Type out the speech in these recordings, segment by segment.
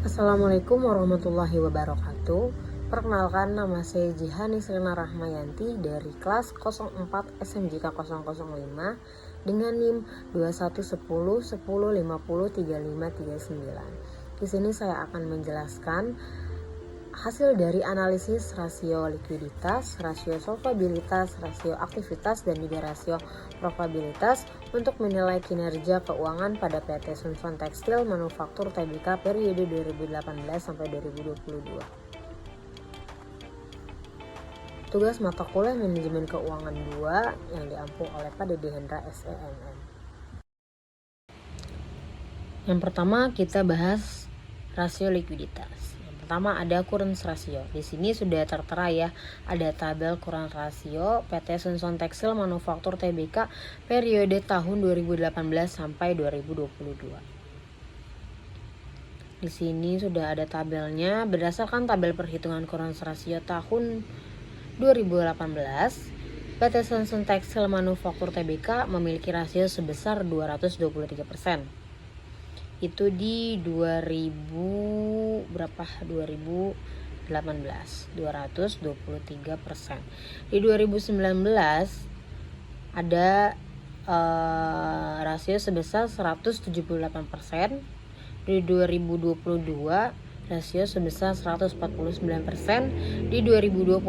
Assalamualaikum warahmatullahi wabarakatuh. Perkenalkan, nama saya Jihani Srina Rahmayanti dari kelas 04 SMJK 005 dengan NIM 211010503539. Di sini saya akan menjelaskan hasil dari analisis rasio likuiditas, rasio solvabilitas, rasio aktivitas, dan juga rasio probabilitas untuk menilai kinerja keuangan pada PT Sunsun Tekstil Manufaktur Tbk periode 2018 sampai 2022. Tugas mata kuliah Manajemen Keuangan 2 yang diampu oleh Pak Dede Hendra SEMM. Yang pertama kita bahas rasio likuiditas. Pertama ada current ratio. Di sini sudah tertera ya, ada tabel current ratio PT Sunsun Tekstil Manufaktur Tbk periode tahun 2018 sampai 2022. Di sini sudah ada tabelnya. Berdasarkan tabel perhitungan current ratio tahun 2018, PT Sunsun Tekstil Manufaktur Tbk memiliki rasio sebesar 223%. Itu di 2018 223%. Di 2019 ada rasio sebesar 178%. Di 2022 rasio sebesar 149%. Di 2021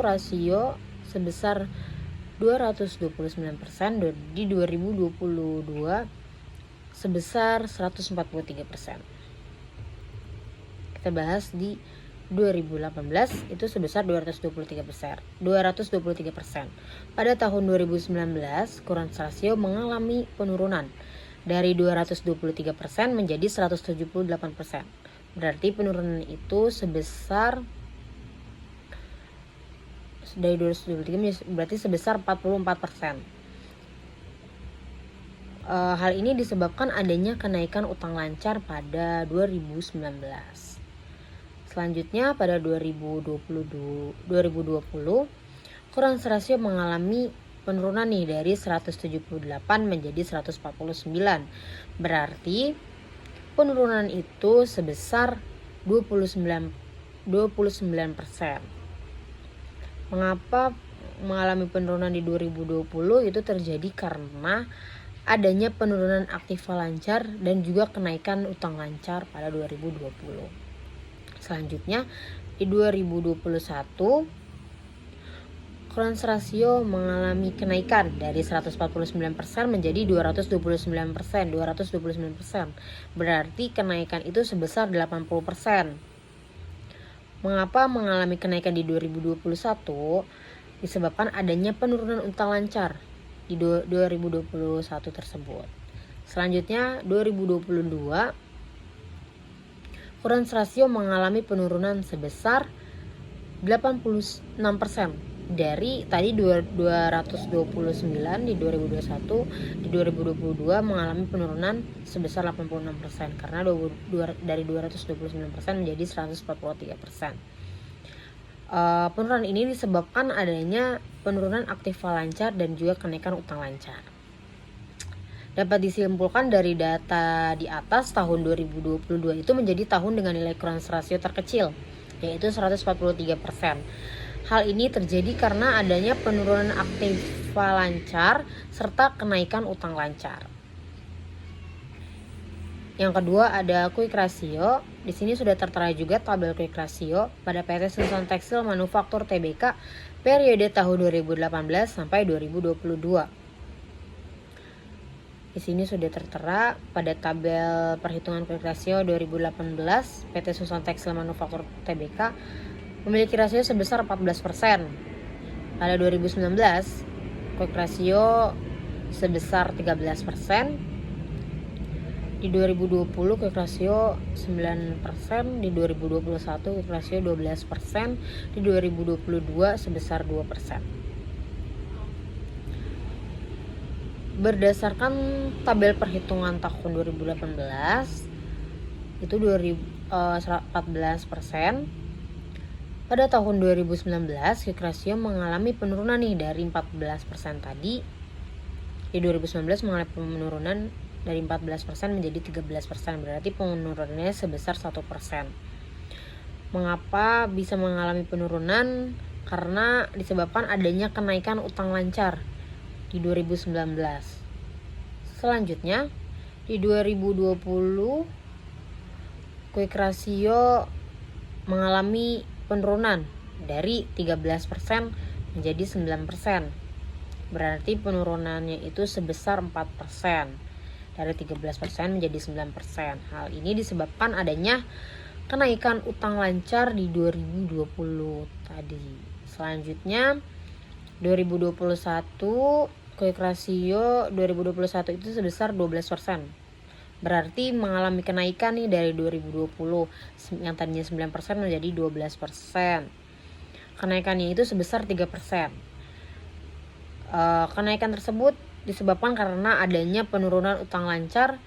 rasio sebesar 229%. Di 2022 sebesar 143%. Kita bahas di 2018 itu sebesar 223%. Pada tahun 2019, current ratio mengalami penurunan dari 223% menjadi 178%. Berarti penurunan itu sebesar dari 223 berarti sebesar 44%. Hal ini disebabkan adanya kenaikan utang lancar pada 2019. Selanjutnya pada 2020 current ratio mengalami penurunan nih dari 178 menjadi 149. Berarti penurunan itu sebesar 29%. Mengapa mengalami penurunan di 2020? Itu terjadi karena adanya penurunan aktiva lancar dan juga kenaikan utang lancar pada 2020. Selanjutnya di 2021 current ratio mengalami kenaikan dari 149% menjadi 229%. Berarti kenaikan itu sebesar 80%. Mengapa mengalami kenaikan di 2021? Disebabkan adanya penurunan utang lancar di 2021 tersebut. Selanjutnya 2022 current ratio mengalami penurunan sebesar 86% dari tadi 229 di 2021, di 2022 mengalami penurunan sebesar 86% karena dari 229% menjadi 143%. Penurunan ini disebabkan adanya penurunan aktiva lancar dan juga kenaikan utang lancar. Dapat disimpulkan dari data di atas, tahun 2022 itu menjadi tahun dengan nilai current ratio terkecil, yaitu 143%. Hal ini terjadi karena adanya penurunan aktiva lancar serta kenaikan utang lancar. Yang kedua ada quick ratio. Di sini sudah tertera juga tabel quick ratio pada PT Sunsun Tekstil Manufaktur Tbk periode tahun 2018 sampai 2022. Di sini sudah tertera pada tabel perhitungan quick ratio 2018 PT Sunsun Tekstil Manufaktur Tbk memiliki rasio sebesar 14%. Pada 2019 quick ratio sebesar 13%. Di 2020 quick ratio 9%, di 2021 quick ratio 12%, di 2022 sebesar 2%. Berdasarkan tabel perhitungan tahun 2018 itu 14%. Pada tahun 2019 quick ratio mengalami penurunan nih dari 14% tadi. Di 2019 mengalami penurunan dari 14% menjadi 13%, berarti penurunannya sebesar 1%. Mengapa bisa mengalami penurunan? Karena disebabkan adanya kenaikan utang lancar di 2019. Selanjutnya, di 2020 quick ratio mengalami penurunan dari 13% menjadi 9%. Berarti penurunannya itu sebesar 4%. Dari 13% menjadi 9%. Hal ini disebabkan adanya kenaikan utang lancar di 2020 tadi. Selanjutnya 2021 quick ratio 2021 itu sebesar 12%. Berarti mengalami kenaikan nih dari 2020 yang tadinya 9% menjadi 12%. Kenaikannya itu sebesar 3%. Kenaikan tersebut disebabkan karena adanya penurunan utang lancar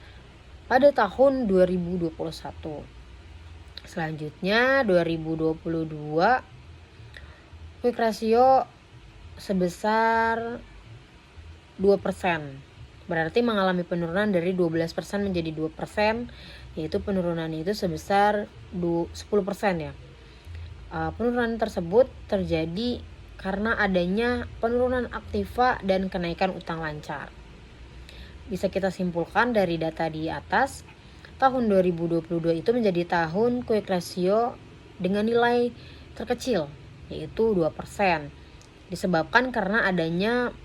pada tahun 2021. Selanjutnya 2022 quick ratio sebesar 2%. Berarti mengalami penurunan dari 12% menjadi 2%, yaitu penurunannya itu sebesar 10% ya. Penurunan tersebut terjadi karena adanya penurunan aktiva dan kenaikan utang lancar. Bisa kita simpulkan dari data di atas, tahun 2022 itu menjadi tahun quick ratio dengan nilai terkecil, yaitu 2%. Disebabkan karena adanya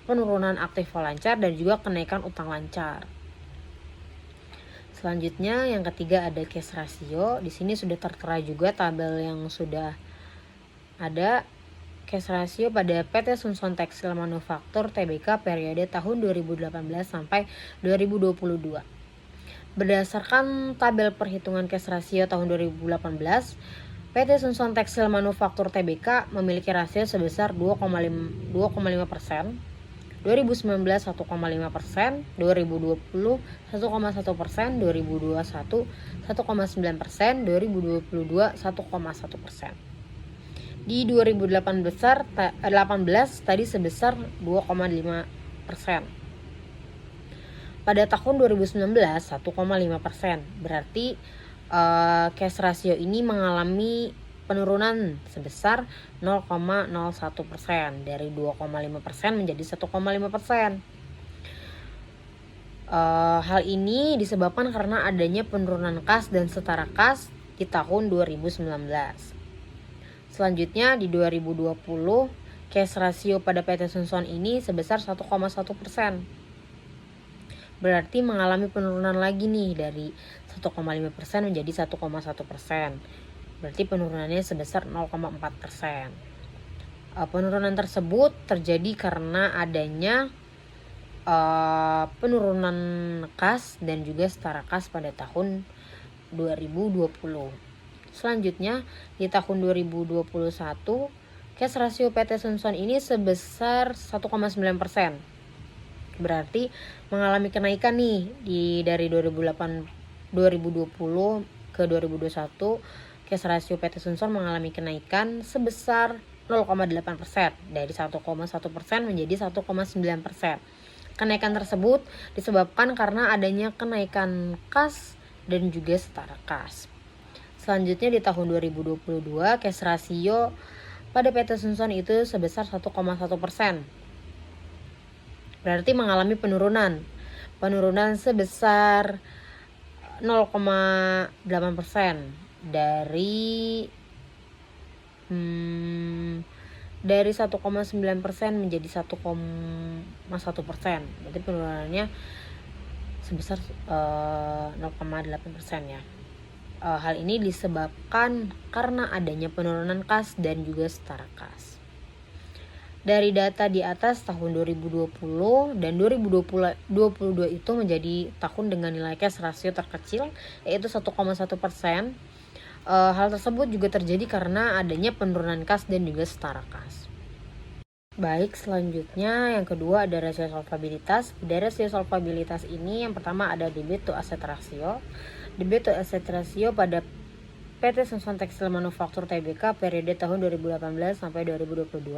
penurunan aktiva lancar dan juga kenaikan utang lancar. Selanjutnya yang ketiga ada cash ratio. Di sini sudah tertera juga tabel yang sudah ada. Cash ratio pada PT Sunson Tekstil Manufaktur Tbk periode tahun 2018 sampai 2022. Berdasarkan tabel perhitungan cash ratio tahun 2018, PT Sunson Tekstil Manufaktur Tbk memiliki rasio sebesar 2,5%, 2019 1,5%, 2020 1,1%, 2021 1,9%, 2022 1,1%. Di 2018 tadi sebesar 2,5%. Pada tahun 2019 1,5%. Berarti cash ratio ini mengalami penurunan sebesar 0,01% dari 2,5% menjadi 1,5%. Hal ini disebabkan karena adanya penurunan kas dan setara kas di tahun 2019. Selanjutnya di 2020 cash ratio pada PT Sunson ini sebesar 1,1%. Berarti mengalami penurunan lagi nih dari 1,5% menjadi 1,1%. Berarti penurunannya sebesar 0,4%. Penurunan tersebut terjadi karena adanya penurunan kas dan juga setara kas pada tahun 2020. Selanjutnya di tahun 2021 cash ratio PT Sunson ini sebesar 1,9%. Berarti mengalami kenaikan nih dari 2020 ke 2021. Cash ratio PT Sunson mengalami kenaikan sebesar 0,8% dari 1,1% menjadi 1,9%. Kenaikan tersebut disebabkan karena adanya kenaikan kas dan juga setara kas. Selanjutnya di tahun 2022 cash ratio pada PT Sunson itu sebesar 1,1%. Berarti mengalami penurunan sebesar 0,8% dari 1,9% menjadi 1,1%. Berarti penurunannya sebesar 0,8% ya. Hal ini disebabkan karena adanya penurunan kas dan juga setara kas. Dari data di atas tahun 2020 dan 2022 itu menjadi tahun dengan nilai cash ratio terkecil yaitu 1,1%. Hal tersebut juga terjadi karena adanya penurunan kas dan juga setara kas. Baik, selanjutnya yang kedua ada rasio solvabilitas. Dari rasio solvabilitas ini yang pertama ada debit to asset ratio. Debit to asset ratio pada PT Sunson Tekstil Manufaktur Tbk periode tahun 2018 sampai 2022.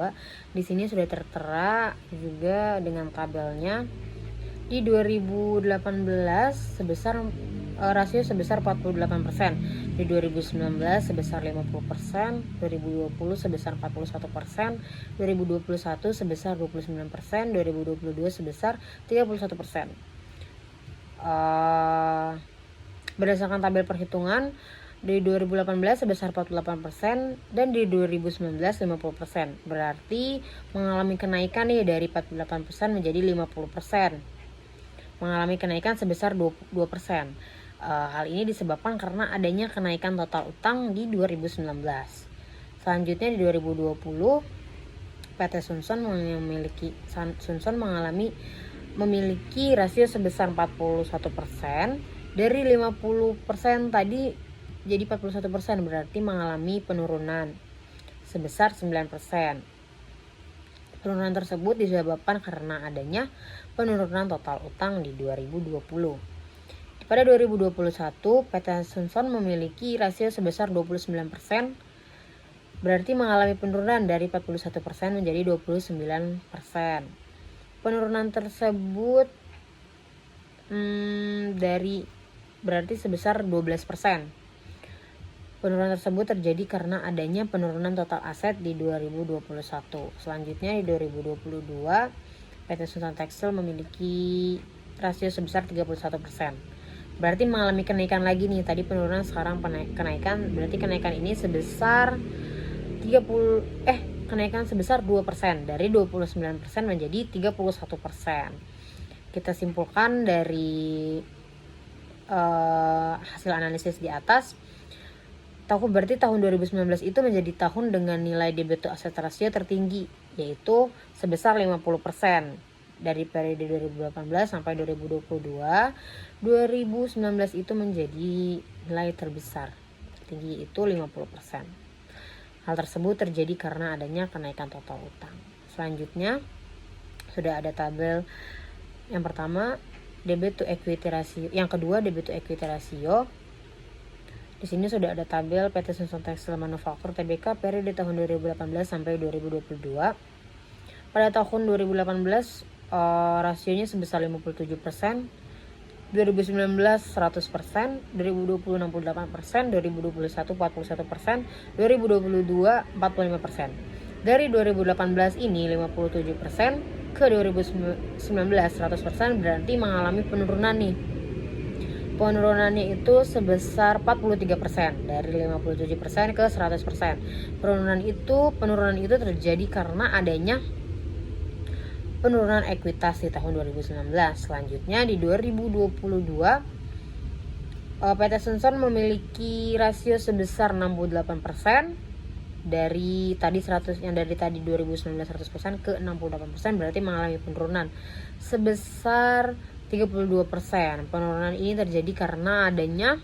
Di sini sudah tertera juga dengan tabelnya. Di 2018 rasio sebesar 48%, di 2019 sebesar 50%, 2020 sebesar 41%, 2021 sebesar 29%, 2022 sebesar 31%. Berdasarkan tabel perhitungan, di 2018 sebesar 48% dan di 2019 50%. Berarti mengalami kenaikan nih dari 48% menjadi 50%. Mengalami kenaikan sebesar 2%. Hal ini disebabkan karena adanya kenaikan total utang di 2019. Selanjutnya di 2020 PT Sunsun memiliki rasio sebesar 41%. Dari 50% tadi jadi 41%, berarti mengalami penurunan sebesar 9%. Penurunan tersebut disebabkan karena adanya penurunan total utang di 2020. Pada 2021, PT Sunsun memiliki rasio sebesar 29%, berarti mengalami penurunan dari 41% menjadi 29%. Penurunan tersebut berarti sebesar 12%. Penurunan tersebut terjadi karena adanya penurunan total aset di 2021. Selanjutnya di 2022, PT Sunsun Tekstil memiliki rasio sebesar 31%. Berarti mengalami kenaikan lagi nih. Tadi penurunan, sekarang kenaikan. Berarti kenaikan ini sebesar kenaikan sebesar 2%, dari 29% menjadi 31%. Kita simpulkan dari hasil analisis di atas, berarti tahun 2019 itu menjadi tahun dengan nilai debit to asset ratio tertinggi, yaitu sebesar 50%. Dari periode 2018 sampai 2022, 2019 itu menjadi nilai terbesar, tertinggi itu 50%. Hal tersebut terjadi karena adanya kenaikan total utang. Selanjutnya sudah ada tabel yang pertama, debit to equity ratio. Yang kedua, debit to equity ratio. Di sini sudah ada tabel PT Sunsun Tekstil Manufaktur Tbk periode tahun 2018 sampai 2022. Pada tahun 2018 rasionya sebesar 57%, 2019 100%, 2020 68%, 2021 41%, 2022 45%. Dari 2018 ini 57% ke 2019 100%, berarti mengalami penurunan nih. Penurunannya itu sebesar 43%, dari 57% ke 100%. Penurunan itu terjadi karena adanya penurunan ekuitas di tahun 2019. Selanjutnya di 2022 PT Sunsun memiliki rasio sebesar 68%, dari tadi 2019 100% ke 68%, berarti mengalami penurunan sebesar 32%. Penurunan ini terjadi karena adanya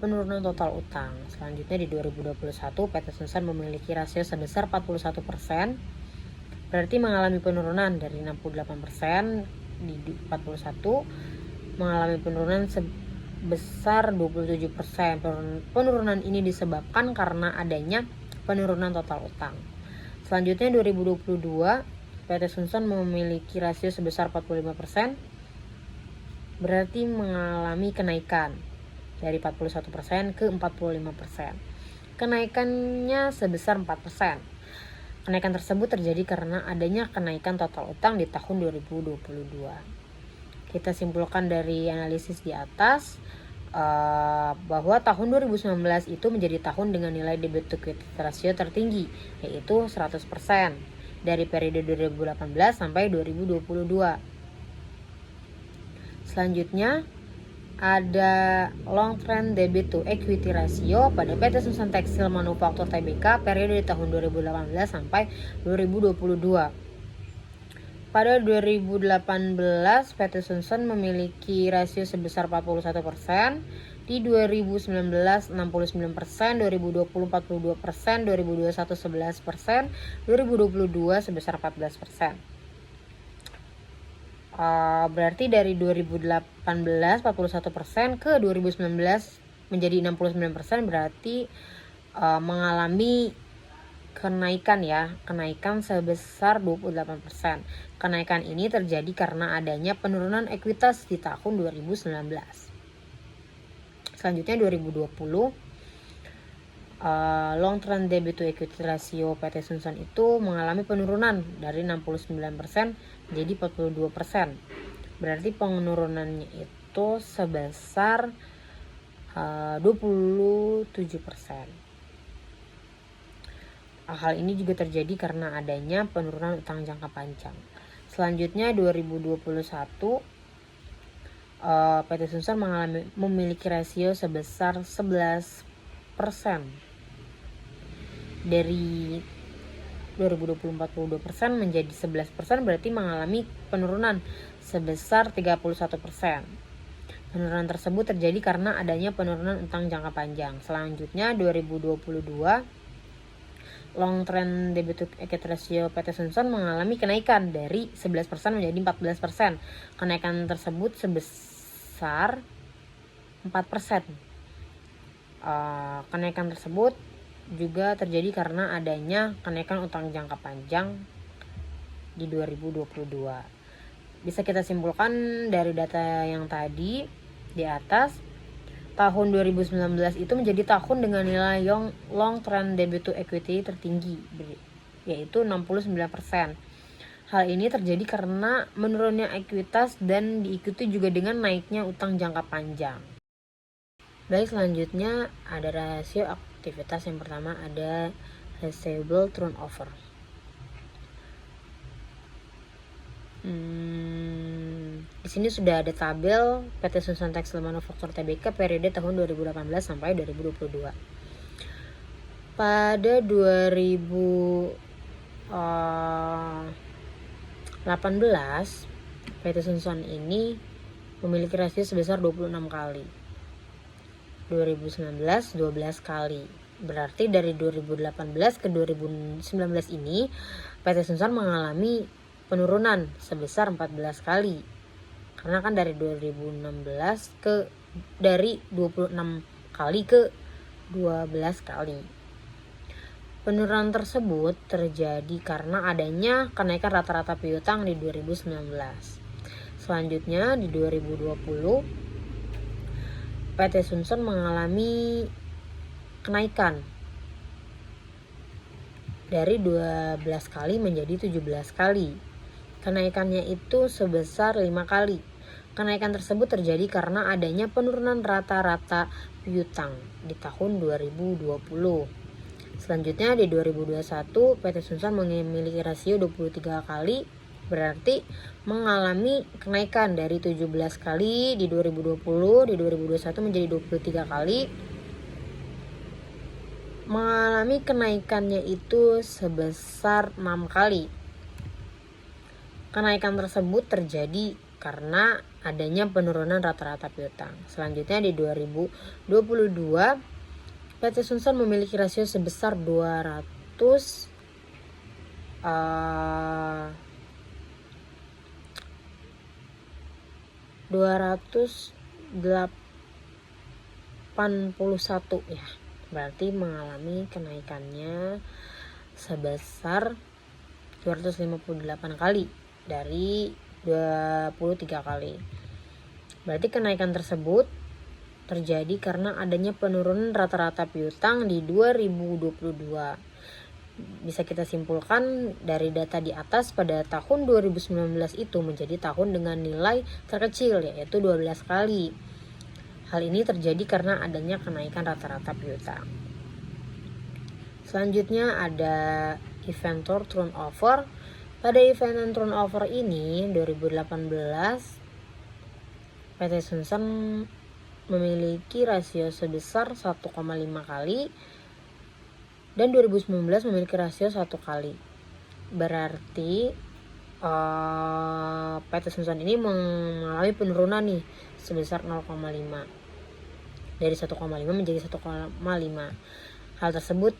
penurunan total utang. Selanjutnya di 2021 PT Sunsun memiliki rasio sebesar 41%, berarti mengalami penurunan dari 68% di 41, mengalami penurunan sebesar 27%. Penurunan ini disebabkan karena adanya penurunan total utang. Selanjutnya 2022 PT Sunsun memiliki rasio sebesar 45%, berarti mengalami kenaikan dari 41% ke 45%. Kenaikannya sebesar 4%. Kenaikan tersebut terjadi karena adanya kenaikan total utang di tahun 2022. Kita simpulkan dari analisis di atas bahwa tahun 2019 itu menjadi tahun dengan nilai debit to equity ratio tertinggi, yaitu 100%, dari periode 2018 sampai 2022. Selanjutnya ada long trend debit to equity ratio pada PT Sunsun Tekstil Manufaktur Tbk periode tahun 2018 sampai 2022. Pada 2018 PT Sunsun memiliki rasio sebesar 41%, di 2019 69%, 2020 42%, 2021 11%, 2022 sebesar 14%. Berarti dari 2018 41% ke 2019 menjadi 69%, berarti mengalami kenaikan sebesar 28%. Kenaikan ini terjadi karena adanya penurunan ekuitas di tahun 2019. Selanjutnya 2020, long term debt to equity ratio PT Sunsun itu mengalami penurunan dari 69% menjadi 42%. Berarti penurunannya itu sebesar 27%. Hal ini juga terjadi karena adanya penurunan utang jangka panjang. Selanjutnya 2021, PT Sunsun memiliki rasio sebesar 11%. Dari 2020 42% menjadi 11%, berarti mengalami penurunan sebesar 31%. Penurunan tersebut terjadi karena adanya penurunan utang jangka panjang. Selanjutnya 2022, long trend debt to equity ratio PT Sunsun mengalami kenaikan dari 11% menjadi 14%. Kenaikan tersebut sebesar 4%. Kenaikan tersebut juga terjadi karena adanya kenaikan utang jangka panjang di 2022. Bisa kita simpulkan dari data yang tadi di atas, tahun 2019 itu menjadi tahun dengan nilai long term debt to equity tertinggi, yaitu 69%. Hal ini terjadi karena menurunnya ekuitas dan diikuti juga dengan naiknya utang jangka panjang. Baik, selanjutnya ada rasio aktivitas. Yang pertama ada receivable turnover. Di sini sudah ada tabel PT Sunsun Textile Manufaktur Tbk periode tahun 2018 sampai 2022. Pada 2018, PT Sunsun ini memiliki rasio sebesar 26 kali. 2019 12 kali. Berarti dari 2018 ke 2019 ini PT Sunsun mengalami penurunan sebesar 14 kali. Karena kan dari 2016 dari 26 kali ke 12 kali. Penurunan tersebut terjadi karena adanya kenaikan rata-rata piutang di 2019. Selanjutnya di 2020 PT Sunsun mengalami kenaikan dari 12 kali menjadi 17 kali. Kenaikannya itu sebesar 5 kali. Kenaikan tersebut terjadi karena adanya penurunan rata-rata piutang di tahun 2020. Selanjutnya di 2021 PT Sunsun memiliki rasio 23 kali, berarti mengalami kenaikan dari 17 kali di 2020, di 2021 menjadi 23 kali. Mengalami kenaikannya itu sebesar 6 kali. Kenaikan tersebut terjadi karena adanya penurunan rata-rata piutang. Selanjutnya di 2022 PT Sunsun memiliki rasio sebesar 281 ya. Berarti mengalami kenaikannya sebesar 258 kali dari 23 kali. Berarti kenaikan tersebut terjadi karena adanya penurunan rata-rata piutang di 2022. Bisa kita simpulkan dari data di atas, pada tahun 2019 itu menjadi tahun dengan nilai terkecil, yaitu 12 kali. Hal ini terjadi karena adanya kenaikan rata-rata piutang. Selanjutnya ada inventory turnover. Pada inventory turnover ini 2018 PT Sunsun memiliki rasio sebesar 1,5 kali dan 2019 memiliki rasio 1 kali. Berarti PT Sunsun ini mengalami penurunan nih sebesar 0,5. Dari 1,5 menjadi 1,5. Hal tersebut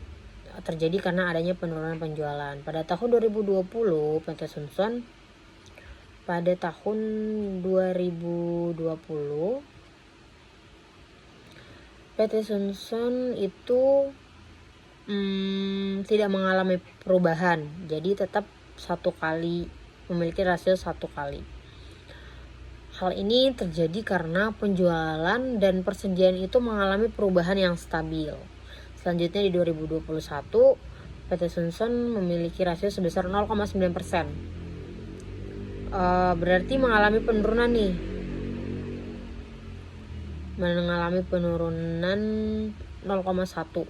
terjadi karena adanya penurunan penjualan. Pada tahun 2020 PT Sunsun pada tahun 2020 PT Sunsun itu tidak mengalami perubahan, jadi tetap satu kali, memiliki rasio 1 kali. Hal ini terjadi karena penjualan dan persediaan itu mengalami perubahan yang stabil. Selanjutnya di 2021, PT Sunsun memiliki rasio sebesar 0,9%. Berarti mengalami penurunan nih. Mengalami penurunan 0,1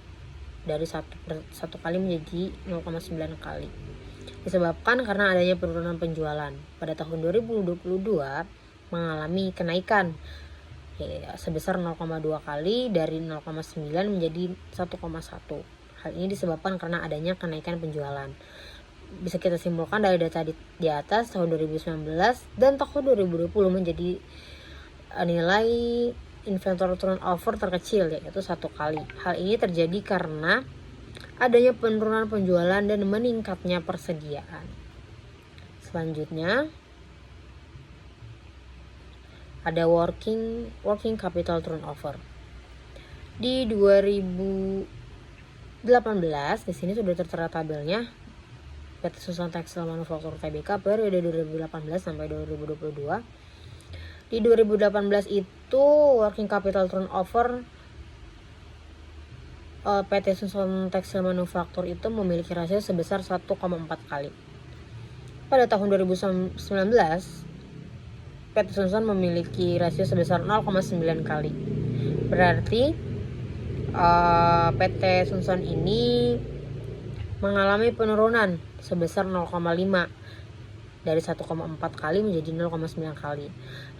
dari 1 kali menjadi 0,9 kali. Disebabkan karena adanya penurunan penjualan. Pada tahun 2022 mengalami kenaikan sebesar 0,2 kali dari 0,9 menjadi 1,1. Hal ini disebabkan karena adanya kenaikan penjualan. Bisa kita simpulkan dari data di atas, tahun 2019 dan tahun 2020 menjadi nilai inventory turnover terkecil, yaitu 1 kali. Hal ini terjadi karena adanya penurunan penjualan dan meningkatnya persediaan. Selanjutnya ada working capital turnover. Di 2018 di sini sudah tertera tabelnya PT Sunsun Tekstil Manufaktur Tbk periode 2018 sampai 2022. Di 2018 itu working capital turnover PT Sunsun Tekstil Manufaktur itu memiliki rasio sebesar 1,4 kali. Pada tahun 2019 PT Sunsun memiliki rasio sebesar 0,9 kali. Berarti PT Sunsun ini mengalami penurunan sebesar 0,5 dari 1,4 kali menjadi 0,9 kali.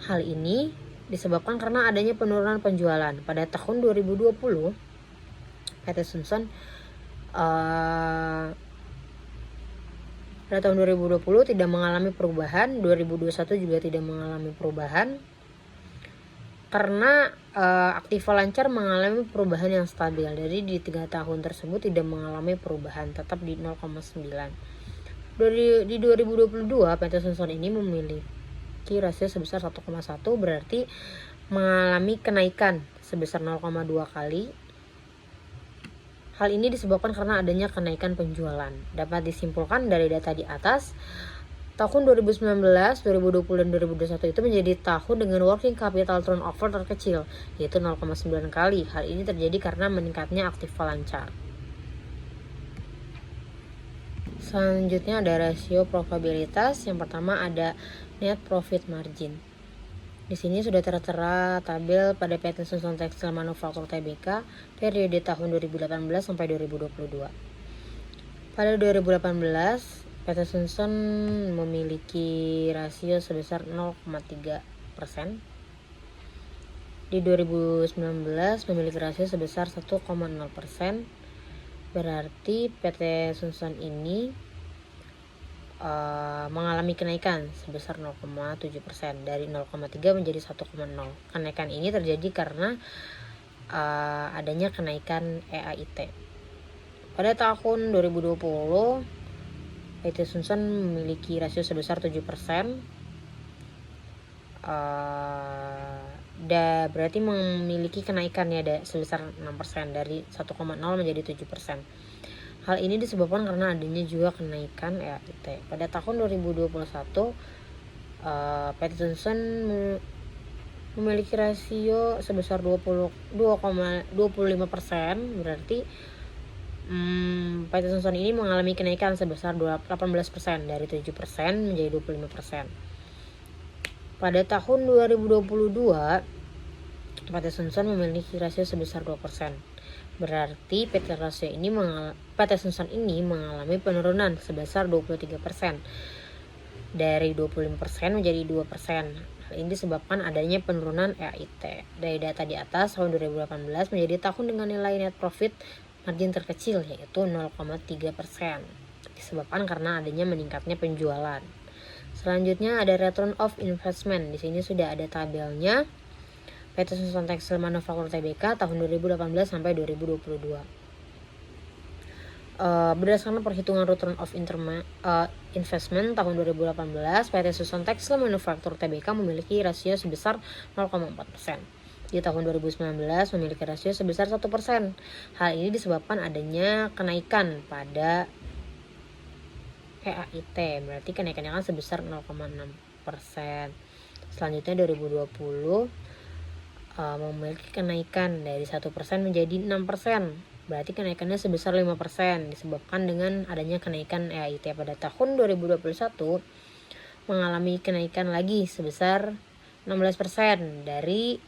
Hal ini disebabkan karena adanya penurunan penjualan. Pada tahun 2020 PT Sunsun pada tahun 2020 tidak mengalami perubahan, 2021 juga tidak mengalami perubahan. Karena aktiva lancar mengalami perubahan yang stabil. Jadi di 3 tahun tersebut tidak mengalami perubahan, tetap di 0,9. Di 2022 PT Sunsun ini memiliki rasio sebesar 1,1, berarti mengalami kenaikan sebesar 0,2 kali. Hal ini disebabkan karena adanya kenaikan penjualan. Dapat disimpulkan dari data di atas, tahun 2019, 2020 dan 2021 itu menjadi tahun dengan working capital turnover terkecil, yaitu 0,9 kali. Hal ini terjadi karena meningkatnya aktiva lancar. Selanjutnya ada rasio probabilitas. Yang pertama ada net profit margin. Di sini sudah tertera tabel pada PT Sunsun Tekstil Manufaktur Tbk periode tahun 2018 sampai 2022. Pada 2018 PT Sunsun memiliki rasio sebesar 0,3%. Di 2019 memiliki rasio sebesar 1,0%. Berarti PT Sunsun ini mengalami kenaikan sebesar 0,7% dari 0,3 menjadi 1,0. Kenaikan ini terjadi karena adanya kenaikan EAIT. Pada tahun 2020 PT Sunsun memiliki rasio sebesar 7%. Berarti memiliki kenaikan ya sebesar 6% dari 1,0 menjadi 7%. Hal ini disebabkan karena adanya juga kenaikan EAIT. Pada tahun 2021 PT Sunsun memiliki rasio sebesar 25%, berarti PT Sunsun ini mengalami kenaikan sebesar 18% dari 7% menjadi 25%. Pada tahun 2022 PT Sunsun memiliki rasio sebesar 2%. Berarti PT Sunsun ini mengalami penurunan sebesar 23% dari 25% menjadi 2%. Hal ini disebabkan adanya penurunan EAIT. Dari data di atas, tahun 2018 menjadi tahun dengan nilai net profit margin terkecil, yaitu 0,3%. Disebabkan karena adanya meningkatnya penjualan. Selanjutnya ada return of investment. Di sini sudah ada tabelnya. PT Sunsun Tekstil Manufaktur Tbk tahun 2018 sampai 2022. Berdasarkan perhitungan return of investment tahun 2018, PT Sunsun Tekstil Manufaktur Tbk memiliki rasio sebesar 0,4%. di tahun 2019 memiliki rasio sebesar 1%. Hal ini disebabkan adanya kenaikan pada EAIT, berarti kenaikannya kan sebesar 0,6%. Selanjutnya 2020 memiliki kenaikan dari 1% menjadi 6%. Berarti kenaikannya sebesar 5% disebabkan dengan adanya kenaikan EAIT. Pada tahun 2021 mengalami kenaikan lagi sebesar 16% dari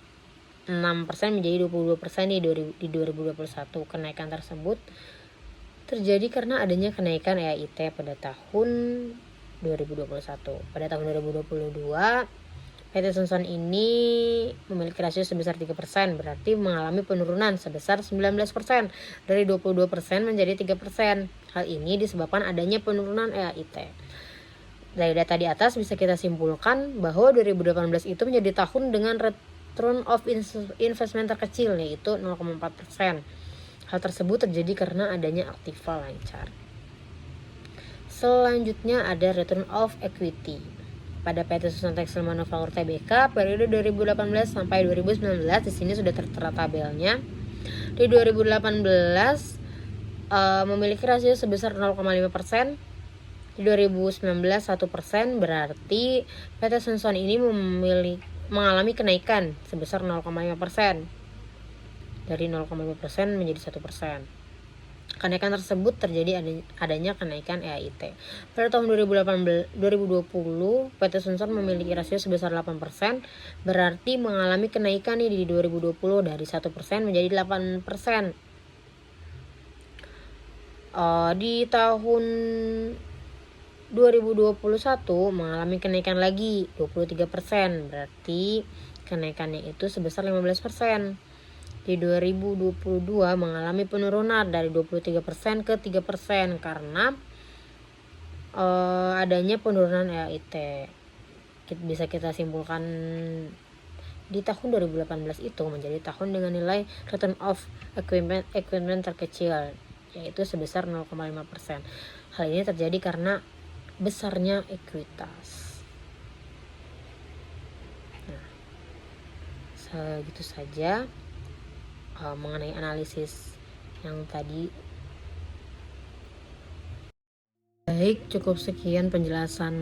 6% menjadi 22% di 2021. Kenaikan tersebut terjadi karena adanya kenaikan EAIT pada tahun 2021. Pada tahun 2022 PT Sunsun ini memiliki rasio sebesar 3%, berarti mengalami penurunan sebesar 19% dari 22% menjadi 3%. Hal ini disebabkan adanya penurunan EAIT. Dari data di atas bisa kita simpulkan bahwa 2018 itu menjadi tahun dengan return of investment terkecil, yaitu 0,4%. Hal tersebut terjadi karena adanya aktiva lancar. Selanjutnya ada return of equity. Pada PT Sunsun Tekstil Manufaktur Tbk periode 2018 sampai 2019, di sini sudah tertera tabelnya. Di 2018 memiliki rasio sebesar 0,5%. Di 2019 1%, berarti PT Sunsun ini mengalami kenaikan sebesar 0,5%. Dari 0,5% menjadi 1%. Kenaikan tersebut terjadi adanya kenaikan EAIT. Pada tahun 2020, PT Sunsun memiliki rasio sebesar 8%, berarti mengalami kenaikan di 2020 dari 1% menjadi 8%. Di tahun 2021 mengalami kenaikan lagi 23%, berarti kenaikannya itu sebesar 15%. Di 2022 mengalami penurunan dari 23% ke 3% karena adanya penurunan EAIT. Bisa kita simpulkan di tahun 2018 itu menjadi tahun dengan nilai return of equipment terkecil, yaitu sebesar 0,5%. Hal ini terjadi karena besarnya ekuitas. Nah, segitu saja mengenai analisis yang tadi. Baik, cukup sekian penjelasan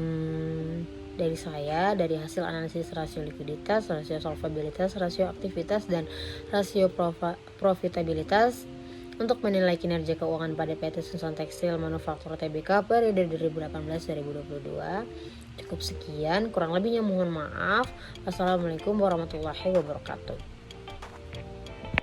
dari saya dari hasil analisis rasio likuiditas, rasio solvabilitas, rasio aktivitas, dan rasio profitabilitas untuk menilai kinerja keuangan pada PT Sunsun Tekstil Manufaktur Tbk periode 2018-2022. Cukup sekian, kurang lebihnya mohon maaf. Wassalamualaikum warahmatullahi wabarakatuh.